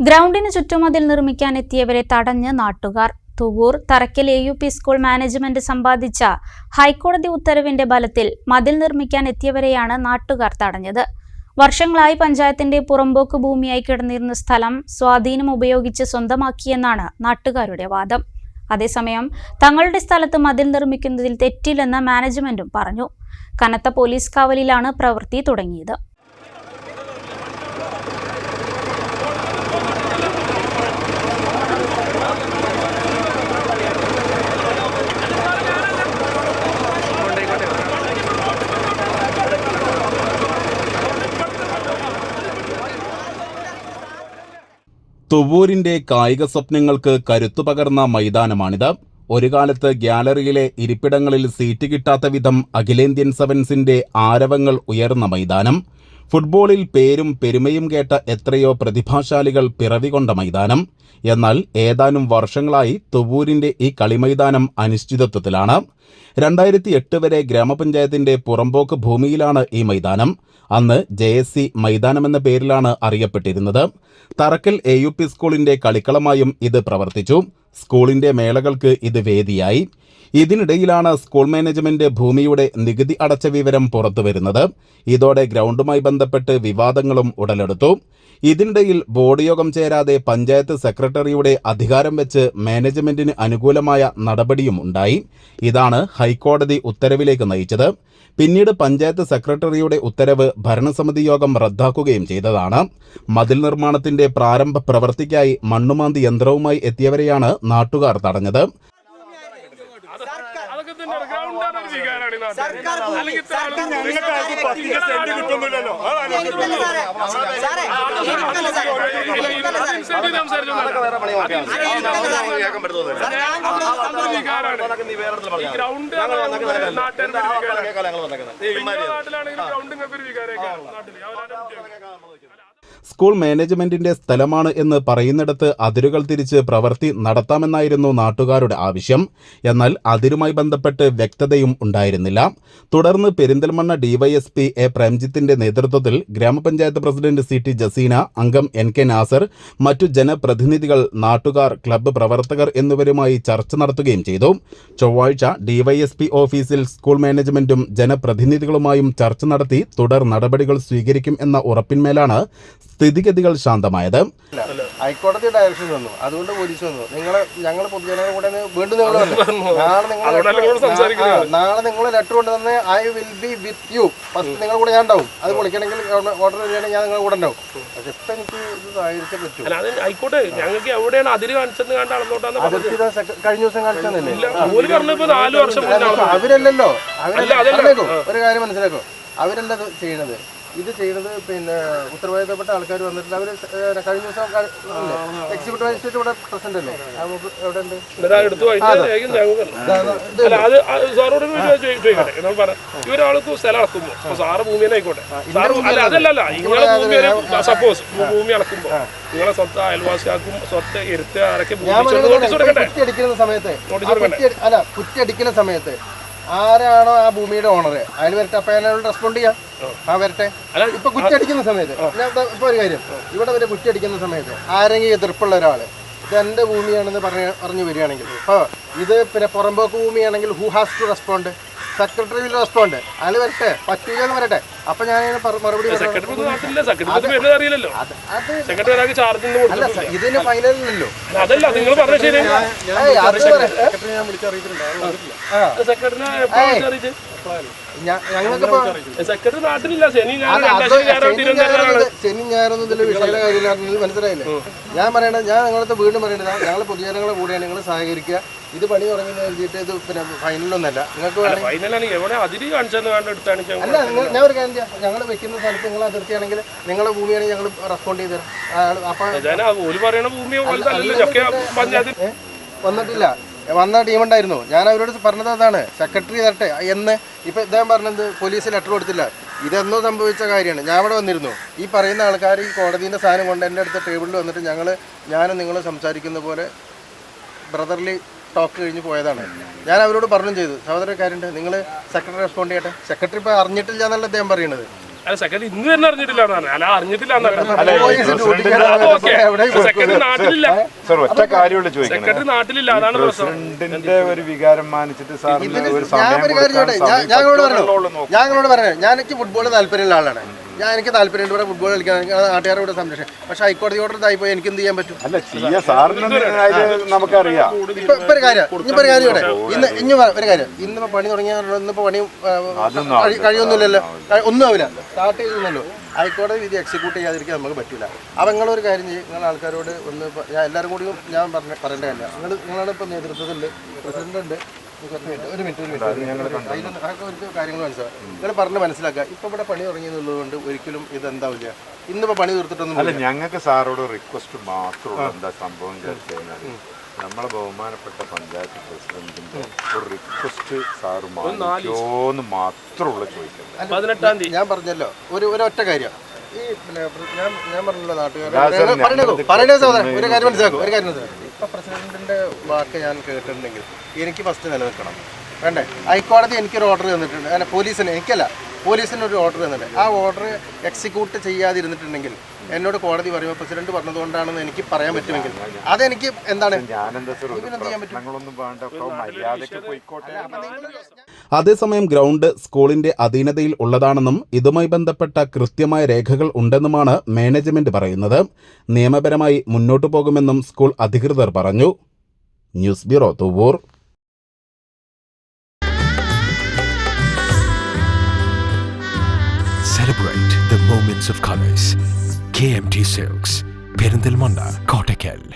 ഗ്രൗണ്ടിന് ചുറ്റുമതിൽ നിർമ്മിക്കാൻ എത്തിയവരെ തടഞ്ഞ് നാട്ടുകാർ. തുവൂർ തറക്കൽ AUP സ്കൂൾ മാനേജ്മെന്റ് സമ്പാദിച്ച ഹൈക്കോടതി ഉത്തരവിന്റെ ബലത്തിൽ മതിൽ നിർമ്മിക്കാൻ എത്തിയവരെയാണ് നാട്ടുകാർ തടഞ്ഞത്. വർഷങ്ങളായി പഞ്ചായത്തിന്റെ പുറമ്പോക്ക് ഭൂമിയായി കിടന്നിരുന്ന സ്ഥലം സ്വാധീനം ഉപയോഗിച്ച് സ്വന്തമാക്കിയെന്നാണ് നാട്ടുകാരുടെ വാദം. അതേസമയം തങ്ങളുടെ സ്ഥലത്ത് മതിൽ നിർമ്മിക്കുന്നതിൽ തെറ്റില്ലെന്ന് മാനേജ്മെന്റും പറഞ്ഞു. കനത്ത പോലീസ് കാവലിലാണ് പ്രവൃത്തി തുടങ്ങിയത്. തുവൂരിന്റെ കായിക സ്വപ്നങ്ങൾക്ക് കരുത്തു പകർന്ന മൈതാനമാണിത്. ഒരു കാലത്ത് ഗ്യാലറിയിലെ ഇരിപ്പിടങ്ങളിൽ സീറ്റ് കിട്ടാത്ത വിധം അഖിലേന്ത്യൻ സെവൻസിന്റെ ആരവങ്ങൾ ഉയർന്ന മൈതാനം. ഫുട്ബോളിൽ പേരും പെരുമയും കേട്ട എത്രയോ പ്രതിഭാശാലികൾ പിറവികൊണ്ട മൈതാനം. എന്നാൽ ഏതാനും വർഷങ്ങളായി തുവൂരിന്റെ ഈ കളിമൈതാനം അനിശ്ചിതത്വത്തിലാണ്. 2008 വരെ ഗ്രാമപഞ്ചായത്തിന്റെ പുറമ്പോക്ക് ഭൂമിയിലാണ് ഈ മൈതാനം. അന്ന് JSC മൈതാനമെന്ന പേരിലാണ് അറിയപ്പെട്ടിരുന്നത്. തറക്കൽ AUP സ്കൂളിന്റെ കളിക്കളമായും ഇത് പ്രവർത്തിച്ചു. സ്കൂളിന്റെ മേളകൾക്ക് ഇത് വേദിയായി. ഇതിനിടയിലാണ് സ്കൂൾ മാനേജ്മെന്റ് ഭൂമിയുടെ നികുതി അടച്ച വിവരം പുറത്തുവരുന്നത്. ഇതോടെ ഗ്രൗണ്ടുമായി ബന്ധപ്പെട്ട് വിവാദങ്ങളും ഉടലെടുത്തു. ഇതിനിടയിൽ ബോർഡ് യോഗം ചേരാതെ പഞ്ചായത്ത് സെക്രട്ടറിയുടെ അധികാരം വെച്ച് മാനേജ്മെന്റിന് അനുകൂലമായ നടപടിയും ഉണ്ടായി. ഇതാണ് ഹൈക്കോടതി ഉത്തരവിലേക്ക് നയിച്ചത്. പിന്നീട് പഞ്ചായത്ത് സെക്രട്ടറിയുടെ ഉത്തരവ് ഭരണസമിതി യോഗം റദ്ദാക്കുകയും ചെയ്തതാണ്. മതിൽ നിർമ്മാണത്തിന്റെ പ്രാരംഭ പ്രവൃത്തിക്കായി മണ്ണുമാന്തി യന്ത്രവുമായി എത്തിയവരെയാണ് നാട്ടുകാർ തടഞ്ഞത്. സ്കൂൾ മാനേജ്മെന്റിന്റെ സ്ഥലമാണ് എന്ന് പറയുന്നിടത്ത് അതിരുകൾ തിരിച്ച് പ്രവൃത്തി നടത്താമെന്നായിരുന്നു നാട്ടുകാരുടെ ആവശ്യം. എന്നാൽ അതിരുമായി ബന്ധപ്പെട്ട് വ്യക്തതയും ഉണ്ടായിരുന്നില്ല. തുടർന്ന് പെരിന്തൽമണ്ണ DYSP A പ്രേംജിത്തിന്റെ നേതൃത്വത്തിൽ ഗ്രാമപഞ്ചായത്ത് പ്രസിഡന്റ് CT ജസീന, അംഗം NK നാസർ, മറ്റു ജനപ്രതിനിധികൾ, നാട്ടുകാർ, ക്ലബ്ബ് പ്രവർത്തകർ എന്നിവരുമായി ചർച്ച നടത്തുകയും ചെയ്തു. ചൊവ്വാഴ്ച DYSP ഓഫീസിൽ സ്കൂൾ മാനേജ്മെന്റും ജനപ്രതിനിധികളുമായും ചർച്ച നടത്തി തുടർ നടപടികൾ സ്വീകരിക്കും എന്ന ഉറപ്പിന്മേലാണ് സ്ഥിതിഗതികൾ ശാന്തമായത്. ഹൈക്കോടതി ഡയറക്ഷൻ വന്നു, അതുകൊണ്ട് പോലീസ് വന്നു. ഞങ്ങൾ പൊതുജനങ്ങളുടെ കൂടെ വീണ്ടും നാളെ നിങ്ങൾ ലെറ്റർ കൊണ്ട് തന്നെ I will be with you, first നിങ്ങളുടെ കൂടെ ഞാൻ ഉണ്ടാവും. അത് പൊളിക്കണമെങ്കിൽ ഓർഡർ വരികയാണെങ്കിൽ ഞാൻ നിങ്ങളുടെ കൂടെ ഉണ്ടാവും. പക്ഷെ ഇപ്പൊ എനിക്ക് ഇത് സഹകരിച്ചേ പറ്റൂ. ആയിക്കോട്ടെ, ഞങ്ങൾക്ക് എവിടെയാണ് അതിര് കാണിച്ചത് കഴിഞ്ഞ ദിവസം കാണിച്ചതല്ലേ? അവരല്ലല്ലോ, ഒരു കാര്യം മനസ്സിലാക്കും, അവരല്ല ചെയ്യണത്. ഇത് ചെയ്യുന്നത് പിന്നെ ഉത്തരവാദിത്തപ്പെട്ട ആൾക്കാർ വന്നിട്ട് അവർ കഴിഞ്ഞ ദിവസം എക്സിക്യൂട്ടീവ് മജിസ്ട്രേറ്റ് ഇവിടെ പ്രസന്റ് അല്ലേ? എവിടെ ഉണ്ട്? ഇവരാൾക്ക് സ്ഥലം അളക്കുമ്പോ സാറ് ഭൂമിയെ ആയിക്കോട്ടെ, അതല്ലല്ല, നിങ്ങളെ ഭൂമി സപ്പോസ് ഭൂമി അളക്കുമ്പോ നിങ്ങളെ സ്വത്ത് അയൽവാസിയാക്കും സ്വത്ത് എടുത്ത് ആരൊക്കെ കുറ്റിയടിക്കുന്ന സമയത്ത് ആരാണോ ആ ഭൂമിയുടെ ഓണർ അതിൽ വരട്ടെ. അപ്പൊ അതിനോട് റെസ്പോണ്ട് ചെയ്യാം. വരട്ടെ. ഇപ്പൊ കുറ്റിയടിക്കുന്ന സമയത്ത് ഇപ്പൊ ഒരു കാര്യം, ഇവിടെ വരെ കുറ്റിയടിക്കുന്ന സമയത്ത് ആരെങ്കിലും എതിർപ്പുള്ള ഒരാള് ഇത് എന്റെ ഭൂമിയാണെന്ന് പറഞ്ഞു വരികയാണെങ്കിൽ, ഇപ്പൊ ഇത് പിന്നെ പുറമ്പോക്ക് ഭൂമിയാണെങ്കിൽ who has to respond? Secretary will respond. അയാൾ വരട്ടെ, പറ്റൂലെന്ന് വരട്ടെ. അപ്പൊ ഞാൻ മറുപടി ഇതിന് ഫൈനലില്ലല്ലോ. ശനി ഞായറൊന്നും ഇതിൽ വിഷയയുടെ കാര്യമില്ല, മനസ്സിലായില്ലേ? ഞാൻ പറയണത്, ഞാൻ നിങ്ങളത്തെ വീണ്ടും പറയേണ്ടത്, ഞങ്ങൾ പൊതുജനങ്ങളുടെ കൂടെയാണ് നിങ്ങൾ സഹകരിക്കുക. ഇത് പണി തുടങ്ങുന്ന എഴുതിയിട്ട് ഇത് പിന്നെ ഫൈനലൊന്നല്ല. നിങ്ങൾക്ക് അല്ല, ഞാൻ ഒരു കാര്യം ചെയ്യാം, ഞങ്ങൾ വെക്കുന്ന സ്ഥലത്ത് നിങ്ങൾ അതിർത്തിയാണെങ്കിൽ നിങ്ങളുടെ ഭൂമിയാണെങ്കിൽ ഞങ്ങൾ റെസ്പോണ്ട് ചെയ്ത് തരാം. അപ്പൊ വന്നിട്ടില്ല, വന്ന ടീമുണ്ടായിരുന്നു. ഞാൻ അവരോട് പറഞ്ഞത് അതാണ്, സെക്രട്ടറി തരട്ടെ എന്ന്. ഇപ്പം ഇദ്ദേഹം പറഞ്ഞത് പോലീസ് ലെറ്റർ കൊടുത്തില്ല. ഇതെന്നോ സംഭവിച്ച കാര്യമാണ്. ഞാൻ അവിടെ വന്നിരുന്നു. ഈ പറയുന്ന ആൾക്കാർ ഈ കോടതിൻ്റെ സാധനം കൊണ്ട് എൻ്റെ അടുത്ത ടേബിളിൽ വന്നിട്ട് ഞാനും നിങ്ങൾ സംസാരിക്കുന്ന പോലെ ബ്രദർലി ടോക്ക് കഴിഞ്ഞ് പോയതാണ്. ഞാൻ അവരോട് പറഞ്ഞു ചെയ്തു, സഹോദര കാര്യമുണ്ട്, നിങ്ങൾ സെക്രട്ടറി റെസ്പോണ്ട് ചെയ്യട്ടെ. സെക്രട്ടറി ഇപ്പോൾ അറിഞ്ഞിട്ടില്ല എന്നല്ല അദ്ദേഹം പറയുന്നത്. അല്ല സെക്രട്ടറി ഇന്ന് തന്നെ അറിഞ്ഞിട്ടില്ല എന്നാണ്. അല്ല അറിഞ്ഞിട്ടില്ല എന്നല്ല. സെക്രട്ടറി നാട്ടിലില്ല. ഒറ്റ കാര്യമുള്ള ചോദിക്കുന്നത്, സെക്രട്ടറി നാട്ടിലില്ല, അതാണ് പ്രശ്നം. പ്രസിഡന്റിന്റെ ഒരു വികാരം മാനിച്ചിട്ട് സാറിന് ഒരു ഞങ്ങളോട് പറഞ്ഞു, ഞാൻ എനിക്ക് ഫുട്ബോൾ താല്പര്യമുള്ള ആളാണ്. എനിക്ക് താല്പര്യമുണ്ട് ഇവിടെ ഫുട്ബോൾ കളിക്കാൻ, നാട്ടുകാരുടെ ഇവിടെ സംരക്ഷണം. പക്ഷെ ഹൈക്കോടതി ഓർഡർ ഇതായിപ്പോയി, എനിക്ക് എന്ത് ചെയ്യാൻ പറ്റും? നമുക്കറിയാം. ഇപ്പൊ ഒരു കാര്യം ഇവിടെ ഒരു കാര്യം, ഇന്നിപ്പോ പണി തുടങ്ങിയാൽ ഇന്നിപ്പോ പണിയും കഴിയൊന്നുമില്ലല്ലോ, ഒന്നും ആവില്ല, സ്റ്റാർട്ട് ചെയ്തൊന്നല്ലോ. ഹൈക്കോടതി വിധി എക്സിക്യൂട്ട് ചെയ്യാതിരിക്കാൻ നമുക്ക് പറ്റില്ല. അപ്പം നിങ്ങളൊരു കാര്യം ചെയ്യും, നിങ്ങൾ ആൾക്കാരോട് ഒന്ന് ഞാൻ എല്ലാവരും കൂടിയും ഞാൻ പറയേണ്ട കാര്യം, നിങ്ങളാണ് ഇപ്പോൾ നേതൃത്വത്തിൽ പ്രസിഡന്റ് ഉണ്ട്. ഒരു മിനിറ്റ് അതിലൊന്നും കാര്യങ്ങൾ മനസ്സിലാക്കുക, നിങ്ങൾ പറഞ്ഞ് മനസ്സിലാക്കുക. ഇപ്പോൾ ഇവിടെ പണി തുടങ്ങിയെന്നുള്ളത് കൊണ്ട് ഒരിക്കലും ഇതെന്താവില്ല. ഇന്നിപ്പോൾ പണി തീർത്തിട്ടൊന്നും അല്ല. ഞങ്ങൾക്ക് സാറോട് റിക്വസ്റ്റ് മാത്രമുള്ള എന്താ സംഭവം വിചാരിച്ചു, നമ്മളെ ബഹുമാനപ്പെട്ട പഞ്ചായത്ത് പ്രസിഡന്റിന്റെ ഒരു റിക്വസ്റ്റ് സാറ് മാറ്റോന്ന് മാത്രമുള്ള ചോദിക്കുന്നത്. 18-ാം തീയതി ഞാൻ പറഞ്ഞല്ലോ ഒരൊറ്റ കാര്യം, ഈ പിന്നെ ഞാൻ പറഞ്ഞല്ലോ നാട്ടുകാർ പറയണേ സഹോദരൻ, ഒരു കാര്യം മനസ്സിലാക്കും. ഇപ്പൊ പ്രസിഡന്റിന്റെ വാക്ക് ഞാൻ കേട്ടിട്ടുണ്ടെങ്കിൽ എനിക്ക് ഫസ്റ്റ് നിലനിൽക്കണം, വേണ്ടേ? ഹൈക്കോടതി എനിക്കൊരു ഓർഡർ തന്നിട്ടുണ്ട്, അങ്ങനെ പോലീസിന്, എനിക്കല്ല പോലീസിന് ഒരു ഓർഡർ തന്നിട്ടുണ്ട്. ആ ഓർഡർ എക്സിക്യൂട്ട് ചെയ്യാതിരുന്നിട്ടുണ്ടെങ്കിൽ എന്നോട് കോടതി പറയുമ്പോൾ പ്രസിഡന്റ് പറഞ്ഞതുകൊണ്ടാണെന്ന് എനിക്ക് പറയാൻ പറ്റുമെങ്കിൽ അതെനിക്ക് എന്താണ് അതേസമയം ഗ്രൗണ്ട് സ്കൂളിന്റെ അധീനതയിൽ ഉള്ളതാണെന്നും ഇതുമായി ബന്ധപ്പെട്ട കൃത്യമായ രേഖകൾ ഉണ്ടെന്നുമാണ് മാനേജ്മെന്റ് പറയുന്നത്. നിയമപരമായി മുന്നോട്ടു പോകുമെന്നും സ്കൂൾ അധികൃതർ പറഞ്ഞു. News bureau, Thuvvur. Celebrate the moments of colors. KMT Silks, Perindalmanda, Kottakkal.